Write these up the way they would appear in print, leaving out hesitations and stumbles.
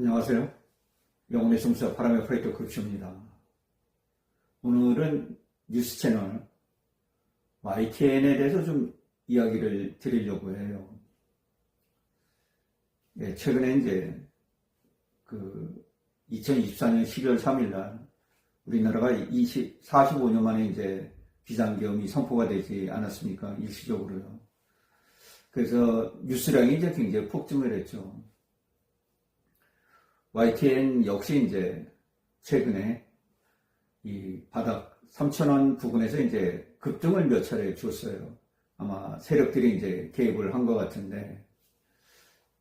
안녕하세요. 영혼의 성수와 바람의 프레이터 급쇼입니다. 오늘은 뉴스 채널 YTN에 대해서 좀 이야기를 드리려고 해요. 최근에 이제 2024년 12월 3일 날 우리나라가 45년 만에 이제 비상계엄이 선포가 되지 않았습니까? 일시적으로요. 그래서 뉴스량이 이제 굉장히 폭증을 했죠. YTN 역시 이제 최근에 이 바닥 3,000원 부근에서 이제 급등을 몇 차례 줬어요. 아마 세력들이 이제 개입을 한 것 같은데,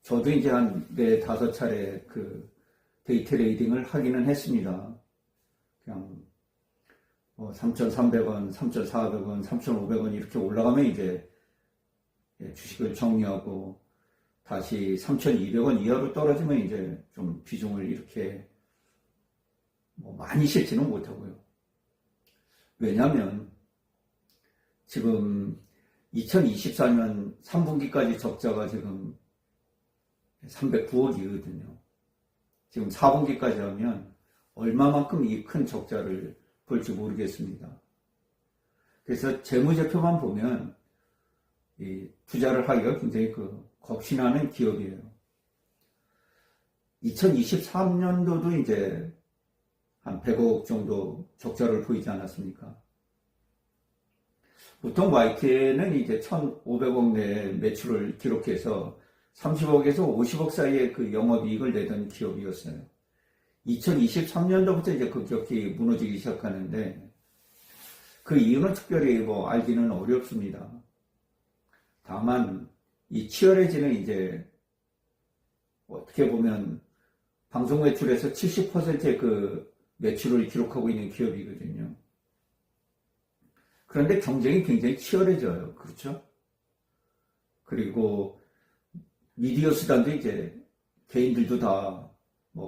저도 이제 한 4-5차례 데이 트레이딩을 하기는 했습니다. 그냥 3,300원, 3,400원, 3,500원 이렇게 올라가면 이제 주식을 정리하고, 다시 3,200원 이하로 떨어지면 이제 좀 비중을 이렇게 많이 싣지는 못하고요. 왜냐하면 지금 2024년 3분기까지 적자가 지금 309억이거든요. 지금 4분기까지 하면 얼마만큼 이 큰 적자를 볼지 모르겠습니다. 그래서 재무제표만 보면 이 투자를 하기가 굉장히 겁신하는 기업이에요. 2023년도도 이제 한 100억 정도 적자를 보이지 않았습니까? 보통 YTN은 이제 1,500억 내 매출을 기록해서 30억에서 50억 사이의 영업이익을 내던 기업이었어요. 2023년도부터 이제 급격히 무너지기 시작하는데, 그 이유는 특별히 알기는 어렵습니다. 다만 이 치열해지는 이제 어떻게 보면 방송 매출에서 70%의 매출을 기록하고 있는 기업이거든요. 그런데 경쟁이 굉장히 치열해져요. 그렇죠? 그리고 미디어 수단도 이제 개인들도 다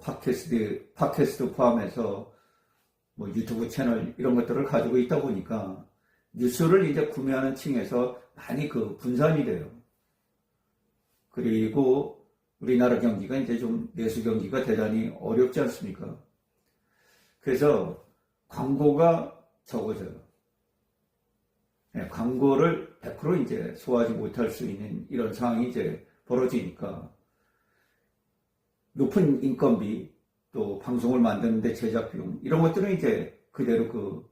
팟캐스트 포함해서 유튜브 채널 이런 것들을 가지고 있다 보니까 뉴스를 이제 구매하는 층에서 많이 분산이 돼요. 그리고 우리나라 경기가 이제 좀 내수 경기가 대단히 어렵지 않습니까? 그래서 광고가 적어져요. 광고를 100% 이제 소화하지 못할 수 있는 이런 상황이 이제 벌어지니까 높은 인건비, 또 방송을 만드는데 제작 비용 이런 것들은 이제 그대로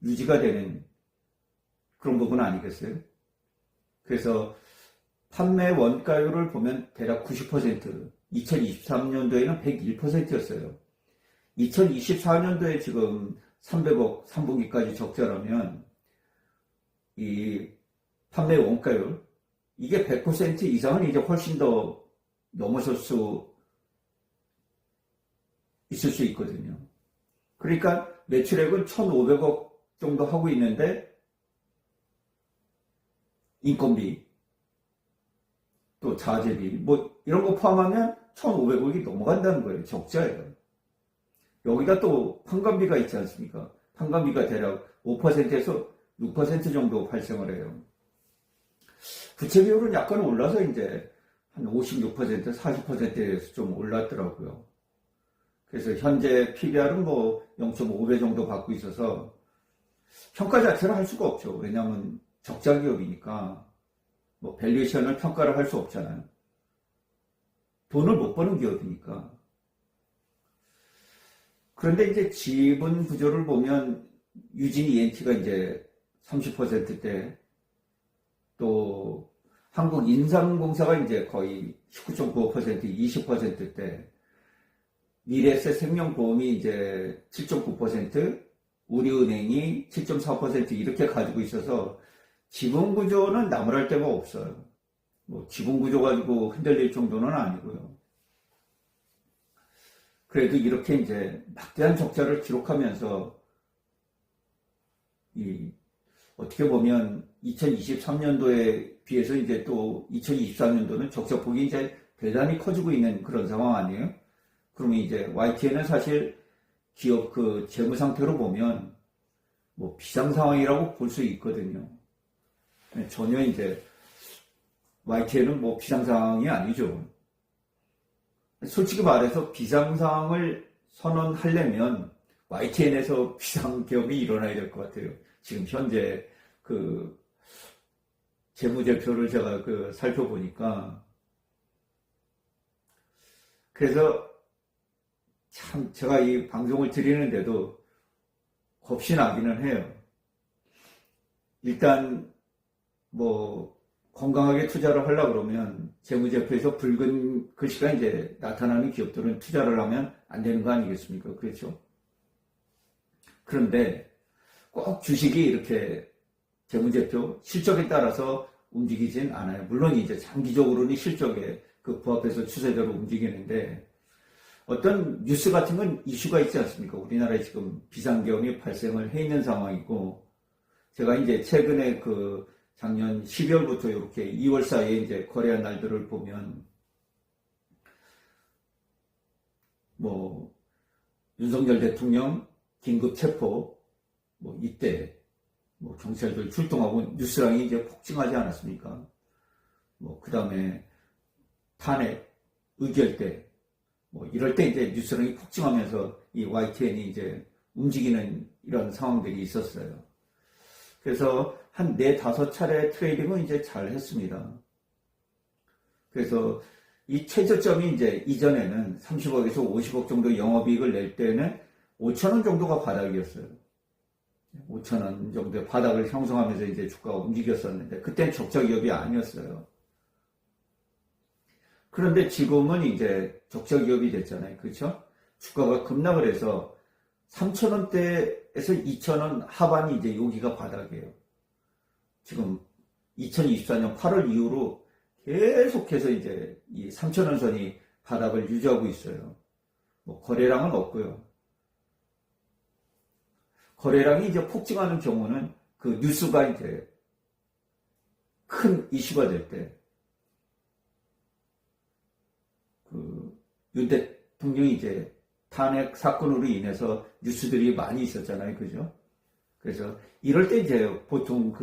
유지가 되는 그런 부분 아니겠어요? 그래서 판매 원가율을 보면 대략 90%, 2023년도에는 101%였어요. 2024년도에 지금 300억 3분기까지 적자라면 이 판매 원가율, 이게 100% 이상은 이제 훨씬 더 넘어설 수 있을 수 있거든요. 그러니까 매출액은 1,500억 정도 하고 있는데 인건비, 또 자재비, 이런 거 포함하면 1,500억이 넘어간다는 거예요. 적자예요. 여기다 또 판관비가 있지 않습니까? 판관비가 대략 5%에서 6% 정도 발생을 해요. 부채 비율은 약간 올라서 이제 한 56%, 40%에서 좀 올랐더라고요. 그래서 현재 PBR은 0.5배 정도 받고 있어서 평가 자체를 할 수가 없죠. 왜냐하면 적자 기업이니까 밸류에이션을 평가를 할 수 없잖아요. 돈을 못 버는 기업이니까. 그런데 이제 지분 구조를 보면 유진 ENT가 이제 30%대, 또 한국인삼공사가 이제 거의 19.95%, 20%대, 미래에셋 생명보험이 이제 7.9%, 우리은행이 7.4% 이렇게 가지고 있어서 지분 구조는 나무랄 데가 없어요. 지분 구조 가지고 흔들릴 정도는 아니고요. 그래도 이렇게 이제 막대한 적자를 기록하면서 어떻게 보면 2023년도에 비해서 이제 또 2024년도는 적자폭이 이제 대단히 커지고 있는 그런 상황 아니에요? 그러면 이제 YTN은 사실 기업 재무 상태로 보면 비상 상황이라고 볼 수 있거든요. 전혀 이제 YTN은 비상 상황이 아니죠. 솔직히 말해서 비상상을 선언하려면 YTN에서 비상개업이 일어나야 될 것 같아요. 지금 현재 그 재무제표를 제가 살펴보니까. 그래서 참 제가 이 방송을 드리는데도 겁이 나기는 해요. 일단 뭐 건강하게 투자를 하려고 그러면 재무제표에서 붉은 글씨가 이제 나타나는 기업들은 투자를 하면 안 되는 거 아니겠습니까? 그렇죠? 그런데 꼭 주식이 이렇게 재무제표 실적에 따라서 움직이진 않아요. 물론 이제 장기적으로는 실적에 부합해서 추세대로 움직이는데, 어떤 뉴스 같은 건 이슈가 있지 않습니까? 우리나라에 지금 비상계엄이 발생을 해 있는 상황이고, 제가 이제 최근에 작년 12월부터 이렇게 2월 사이에 이제 거래한 날들을 보면, 뭐 윤석열 대통령 긴급 체포, 이때 경찰들 출동하고 뉴스량이 이제 폭증하지 않았습니까? 그 다음에 탄핵 의결 때, 이럴 때 이제 뉴스량이 폭증하면서 이 YTN이 이제 움직이는 이런 상황들이 있었어요. 그래서 한 4-5차례 트레이딩은 이제 잘 했습니다. 그래서 이 최저점이 이제 이전에는 30억에서 50억 정도 영업이익을 낼 때는 5천원 정도가 바닥이었어요. 5천원 정도의 바닥을 형성하면서 이제 주가가 움직였었는데, 그때는 적자 기업이 아니었어요. 그런데 지금은 이제 적자 기업이 됐잖아요. 그렇죠? 주가가 급락을 해서 3,000원대에서 2,000원 하반이 이제 여기가 바닥이에요. 지금 2024년 8월 이후로 계속해서 이제 이 3,000원 선이 바닥을 유지하고 있어요. 거래량은 없고요. 거래량이 이제 폭증하는 경우는 뉴스가 이제 큰 이슈가 될 때, 윤 대통령이 이제 탄핵 사건으로 인해서 뉴스들이 많이 있었잖아요. 그죠? 그래서 이럴 때 이제 보통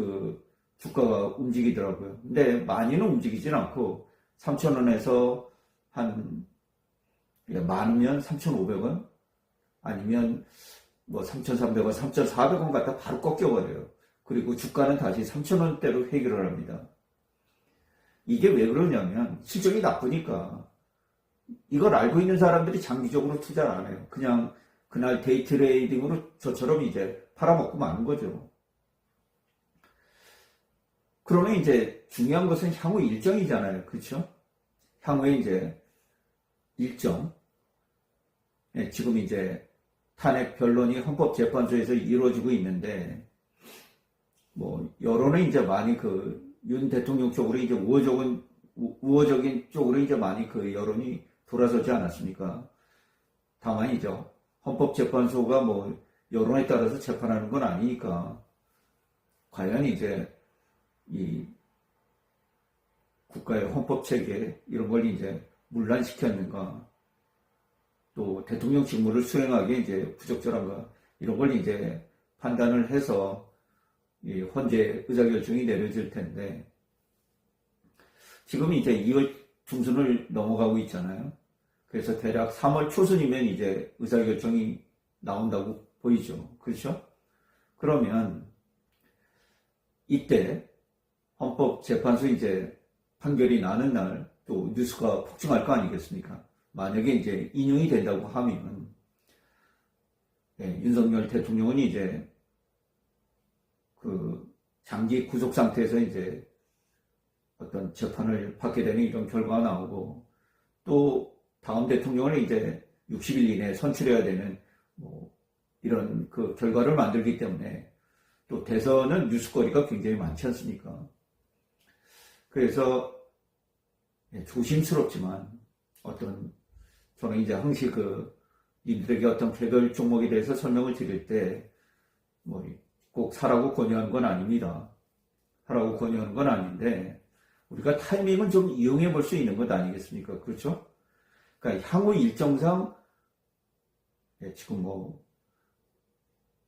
주가가 움직이더라고요. 근데 많이는 움직이진 않고 3,000원에서 한 많으면 3,500원, 아니면 3,300원, 3,400원 갖다 바로 꺾여버려요. 그리고 주가는 다시 3,000원대로 회귀를 합니다. 이게 왜 그러냐면 실적이 나쁘니까. 이걸 알고 있는 사람들이 장기적으로 투자를 안 해요. 그냥 그날 데이 트레이딩으로 저처럼 이제 팔아먹고 마는 거죠. 그러면 이제 중요한 것은 향후 일정이잖아요. 그렇죠? 향후에 이제 일정. 지금 이제 탄핵 변론이 헌법재판소에서 이루어지고 있는데, 여론은 이제 많이 윤 대통령 쪽으로 이제 우호적인 쪽으로 이제 많이 여론이 돌아서지 않았습니까? 다만 이제 헌법재판소가 여론에 따라서 재판하는 건 아니니까, 과연 이제 이 국가의 헌법체계 이런 걸 이제 문란시켰는가, 또 대통령 직무를 수행하기에 이제 부적절한가, 이런 걸 이제 판단을 해서 이 헌재 의사결정이 내려질 텐데, 지금 이제 2월 중순을 넘어가고 있잖아요. 그래서 대략 3월 초순이면 이제 의사결정이 나온다고 보이죠. 그렇죠? 그러면 이때 헌법재판소 이제 판결이 나는 날 또 뉴스가 폭증할 거 아니겠습니까? 만약에 이제 인용이 된다고 하면, 윤석열 대통령은 이제 장기 구속 상태에서 이제 어떤 재판을 받게 되는 이런 결과가 나오고, 또 다음 대통령을 이제 60일 이내에 선출해야 되는 이런 결과를 만들기 때문에, 또 대선은 뉴스거리가 굉장히 많지 않습니까? 그래서 조심스럽지만 저는 이제 항시 이들에게 어떤 개별 종목에 대해서 설명을 드릴 때 꼭 사라고 권유하는 건 아닙니다. 사라고 권유하는 건 아닌데, 우리가 타이밍은 좀 이용해 볼 수 있는 것 아니겠습니까? 그렇죠? 그러니까 향후 일정상 지금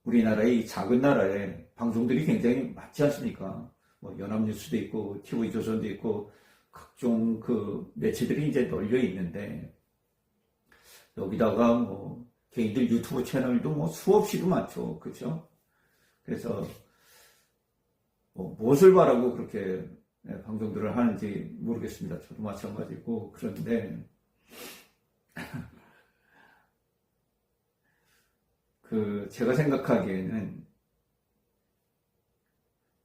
우리나라의 작은 나라에 방송들이 굉장히 많지 않습니까? 연합뉴스도 있고 TV조선도 있고 각종 매체들이 이제 널려 있는데, 여기다가 뭐 개인들 유튜브 채널도 뭐 수없이도 많죠. 그죠? 그래서 뭐 무엇을 바라고 그렇게 방송들을 하는지 모르겠습니다. 저도 마찬가지고. 그런데 제가 생각하기에는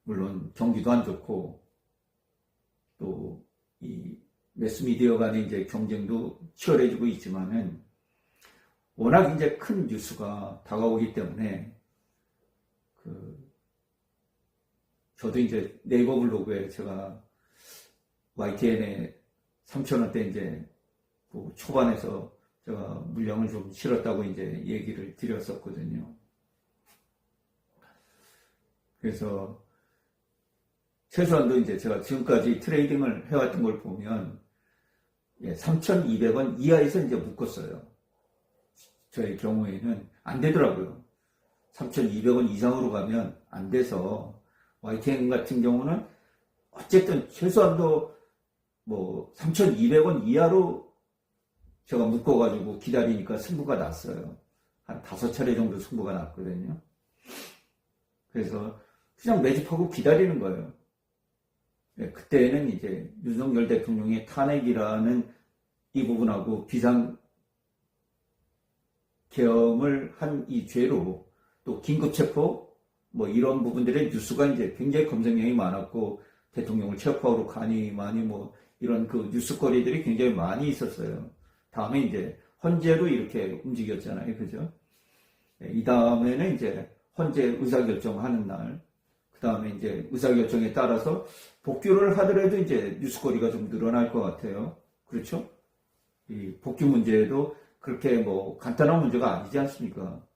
물론 경기도 안 좋고 또 이 매스미디어 간의 이제 경쟁도 치열해지고 있지만은 워낙 이제 큰 뉴스가 다가오기 때문에 저도 이제 네이버 블로그에 제가 YTN에 3,000원대 이제 초반에서 제가 물량을 좀 실었다고 이제 얘기를 드렸었거든요. 그래서 최소한도 이제 제가 지금까지 트레이딩을 해왔던 걸 보면 3,200원 이하에서 이제 묶었어요. 저의 경우에는 안 되더라고요. 3,200원 이상으로 가면 안 돼서 YTN 같은 경우는 어쨌든 최소한도 뭐 3,200원 이하로 제가 묶어가지고 기다리니까 승부가 났어요. 한 5차례 정도 승부가 났거든요. 그래서 그냥 매집하고 기다리는 거예요. 그때는 이제 윤석열 대통령의 탄핵이라는 이 부분하고 비상계엄을 한 이 죄로 또 긴급체포 뭐 이런 부분들의 뉴스가 이제 굉장히 검색량이 많았고 대통령을 체포하러 가니 많이 뭐 이런 뉴스거리들이 굉장히 많이 있었어요. 다음에 이제 헌재로 이렇게 움직였잖아요. 그죠? 이 다음에는 이제 헌재 의사결정하는 날, 그 다음에 이제 의사결정에 따라서 복귀를 하더라도 이제 뉴스거리가 좀 늘어날 것 같아요. 그렇죠? 이 복귀 문제도 그렇게 뭐 간단한 문제가 아니지 않습니까?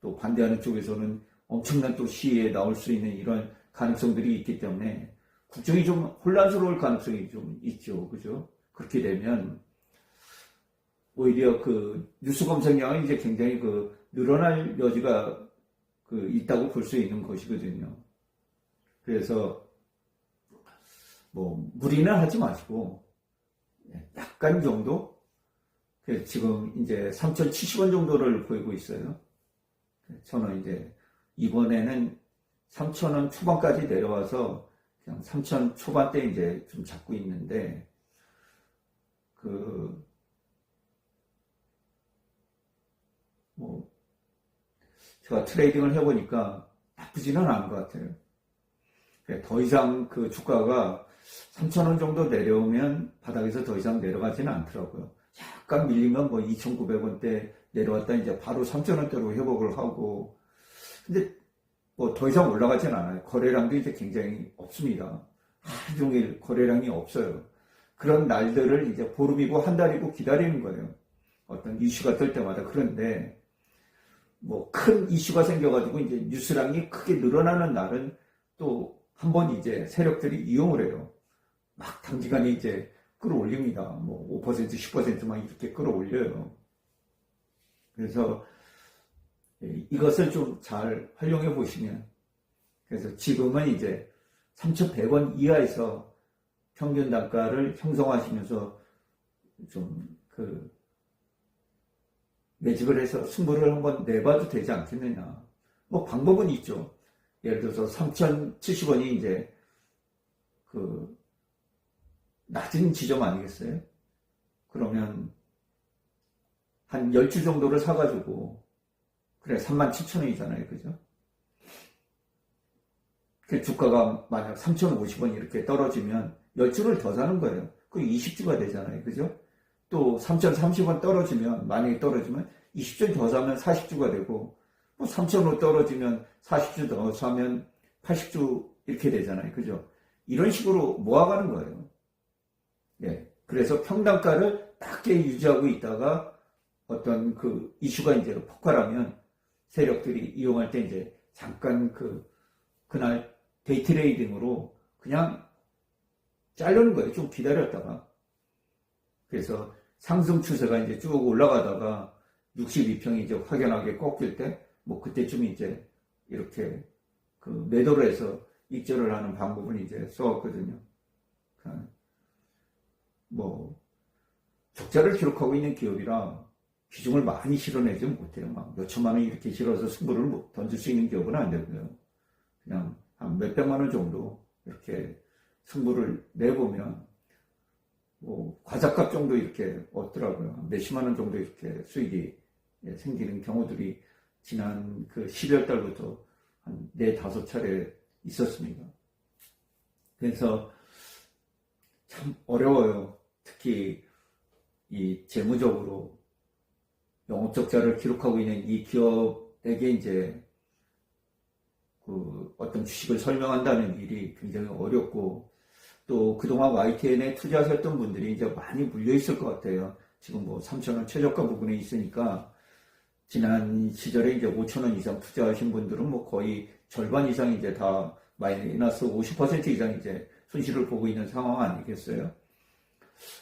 또 반대하는 쪽에서는 엄청난 또 시위에 나올 수 있는 이런 가능성들이 있기 때문에 국정이 좀 혼란스러울 가능성이 좀 있죠. 그죠? 그렇게 되면 오히려 뉴스 검색량이 이제 굉장히 늘어날 여지가 있다고 볼 수 있는 것이거든요. 그래서 뭐 무리는 하지 마시고 약간 정도 지금 이제 3,070원 정도를 보이고 있어요. 저는 이제 이번에는 3,000원 초반까지 내려와서 그냥 3,000 초반대 이제 좀 잡고 있는데 뭐 제가 트레이딩을 해보니까 나쁘지는 않은 것 같아요. 더 이상 주가가 3,000원 정도 내려오면 바닥에서 더 이상 내려가지는 않더라고요. 약간 밀리면 뭐 2,900원대 내려왔다 이제 바로 3,000원대로 회복을 하고, 근데 뭐 더 이상 올라가진 않아요. 거래량도 이제 굉장히 없습니다. 하루 종일 거래량이 없어요. 그런 날들을 이제 보름이고 한 달이고 기다리는 거예요. 어떤 이슈가 뜰 때마다. 그런데 뭐 큰 이슈가 생겨가지고 이제 뉴스량이 크게 늘어나는 날은 또 한 번 이제 세력들이 이용을 해요. 막 단기간에 이제 끌어올립니다. 뭐 5%, 10%만 이렇게 끌어올려요. 그래서 이것을 좀 잘 활용해 보시면, 그래서 지금은 이제 3,100원 이하에서 평균 단가를 형성하시면서 좀 매집을 해서 승부를 한번 내봐도 되지 않겠느냐. 뭐 방법은 있죠. 예를 들어서 3,070원이 이제 낮은 지점 아니겠어요? 그러면 한 10주 정도를 사가지고, 그래 37,000원이잖아요. 그죠? 그 주가가 만약 3,050원 이렇게 떨어지면 10주를 더 사는 거예요. 그 20주가 되잖아요. 그죠? 또 3,030원 떨어지면, 만약에 떨어지면 20주 더 사면 40주가 되고, 뭐 3,000원 떨어지면 40주 더 사면 80주 이렇게 되잖아요. 그죠? 이런 식으로 모아가는 거예요. 예. 그래서 평단가를 낮게 유지하고 있다가 어떤 이슈가 이제 폭발하면 세력들이 이용할 때 이제 잠깐 그날 데이 트레이딩으로 그냥 자르는 거예요. 좀 기다렸다가. 그래서 상승 추세가 이제 쭉 올라가다가 62평이 이제 확연하게 꺾일 때, 뭐 그때쯤 이제 이렇게 매도를 해서 익절을 하는 방법을 이제 써왔거든요. 뭐 적자를 기록하고 있는 기업이라 비중을 많이 실어내지 못해요. 막 몇천만 원 이렇게 실어서 승부를 던질 수 있는 기업은 안 되고요. 그냥 한 몇백만 원 정도 이렇게 승부를 내보면 뭐 과자값 정도 이렇게 얻더라고요. 몇십만 원 정도 이렇게 수익이 생기는 경우들이 지난 그 12월 달부터 한 4, 5차례 있었습니다. 그래서 참 어려워요. 특히 이 재무적으로 영업적자를 기록하고 있는 이 기업에게 이제 그 어떤 주식을 설명한다는 일이 굉장히 어렵고, 또 그동안 YTN에 투자하셨던 분들이 이제 많이 물려 있을 것 같아요. 지금 뭐 3,000원 최저가 부분에 있으니까 지난 시절에 이제 5,000원 이상 투자하신 분들은 뭐 거의 절반 이상 이제 다 마이너스 50% 이상 이제 손실을 보고 있는 상황 아니겠어요?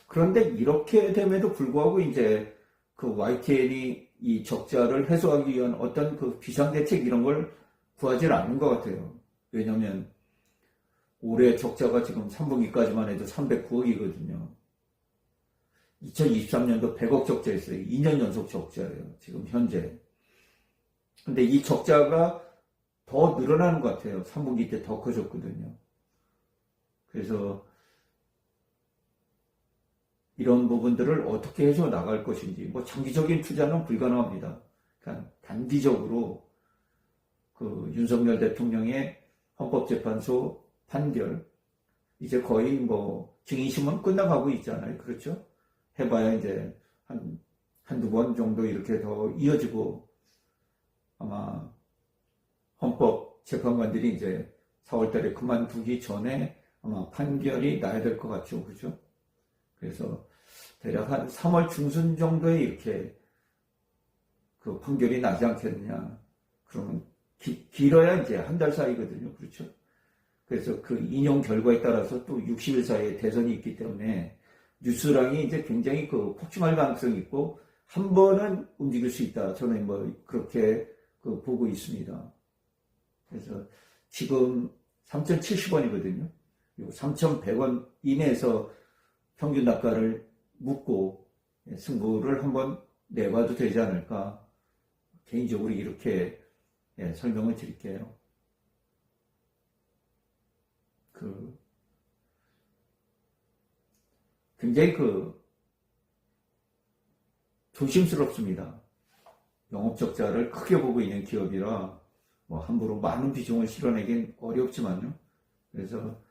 그런데 이렇게 됨에도 불구하고 이제 그 YTN이 이 적자를 해소하기 위한 어떤 그 비상대책 이런 걸 구하지 않는 것 같아요. 왜냐면 올해 적자가 지금 3분기까지만 해도 309억이거든요. 2023년도 100억 적자였어요. 2년 연속 적자예요. 지금 현재. 근데 이 적자가 더 늘어나는 것 같아요. 3분기 때 더 커졌거든요. 그래서 이런 부분들을 어떻게 해서 나갈 것인지, 뭐 장기적인 투자는 불가능합니다. 그러니까 단기적으로 그 윤석열 대통령의 헌법재판소 판결, 이제 거의 뭐 증인심은 끝나가고 있잖아요. 그렇죠? 해봐야 이제 한두 번 정도 이렇게 더 이어지고, 아마 헌법재판관들이 이제 4월 달에 그만두기 전에 아마 판결이 나야 될 것 같죠. 그죠? 그래서 대략 한 3월 중순 정도에 이렇게 그 판결이 나지 않겠느냐. 그러면 길어야 이제 한 달 사이거든요. 그렇죠? 그래서 그 인용 결과에 따라서 또 60일 사이에 대선이 있기 때문에 뉴스랑이 이제 굉장히 그 폭증할 가능성이 있고, 한 번은 움직일 수 있다. 저는 뭐 그렇게 그 보고 있습니다. 그래서 지금 3,070원이거든요. 3,100원 이내에서 평균 단가를 묻고 승부를 한번 내봐도 되지 않을까. 개인적으로 이렇게 설명을 드릴게요. 굉장히 조심스럽습니다. 영업적자를 크게 보고 있는 기업이라 뭐 함부로 많은 비중을 실어내긴 어렵지만요. 그래서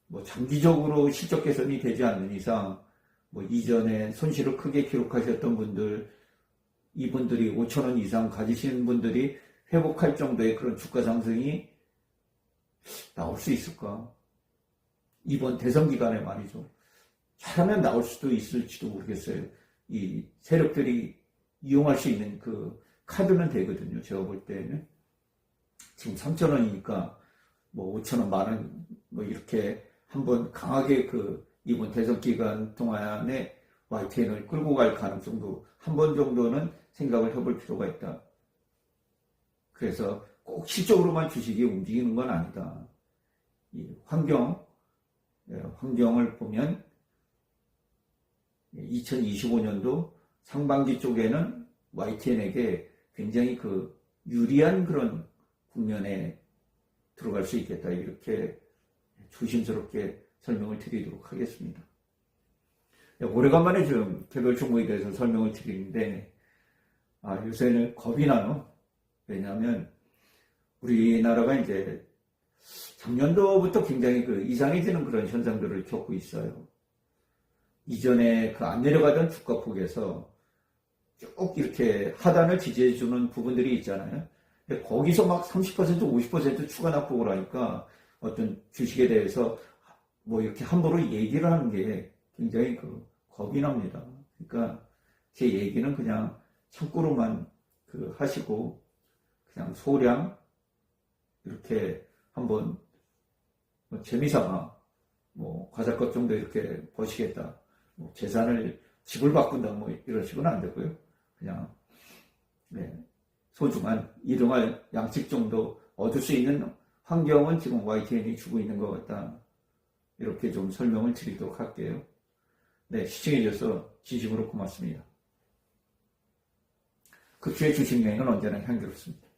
뭐 장기적으로 실적 개선이 되지 않는 이상, 뭐 이전에 손실을 크게 기록하셨던 분들, 이분들이 5,000원 이상 가지시는 분들이 회복할 정도의 그런 주가 상승이 나올 수 있을까? 이번 대선 기간에 말이죠. 잘하면 나올 수도 있을지도 모르겠어요. 이 세력들이 이용할 수 있는 그 카드는 되거든요. 제가 볼 때는. 지금 3,000원이니까 뭐 5,000원, 만원 뭐 이렇게 한번 강하게 그 이번 대선 기간 동안에 YTN을 끌고 갈 가능성도 한 번 정도는 생각을 해볼 필요가 있다. 그래서 꼭 실적으로만 주식이 움직이는 건 아니다. 이 환경을 보면 2025년도 상반기 쪽에는 YTN에게 굉장히 그 유리한 그런 국면에 들어갈 수 있겠다. 이렇게 조심스럽게 설명을 드리도록 하겠습니다. 오래간만에 좀 개별 종목에 대해서 설명을 드리는데, 요새는 겁이 나요. 왜냐하면 우리나라가 이제 작년도부터 굉장히 그 이상해지는 그런 현상들을 겪고 있어요. 이전에 그 안 내려가던 주가폭에서 쭉 이렇게 하단을 지지해주는 부분들이 있잖아요. 근데 거기서 막 30%, 50% 추가 낙폭을 하니까 어떤 주식에 대해서 뭐 이렇게 함부로 얘기를 하는 게 굉장히 그 겁이 납니다. 그러니까 제 얘기는 그냥 참고로만 그 하시고, 그냥 소량 이렇게 한번 뭐 재미삼아 뭐 과자값 정도 이렇게 버시겠다, 뭐 재산을 집을 바꾼다 뭐 이런 식으로는 안 되고요. 그냥 소중한 일용할 양식 정도 얻을 수 있는 환경은 지금 YTN이 주고 있는 것 같다. 이렇게 좀 설명을 드리도록 할게요. 시청해 주셔서 진심으로 고맙습니다. 그 주의 주식 여행은 언제나 향기롭습니다.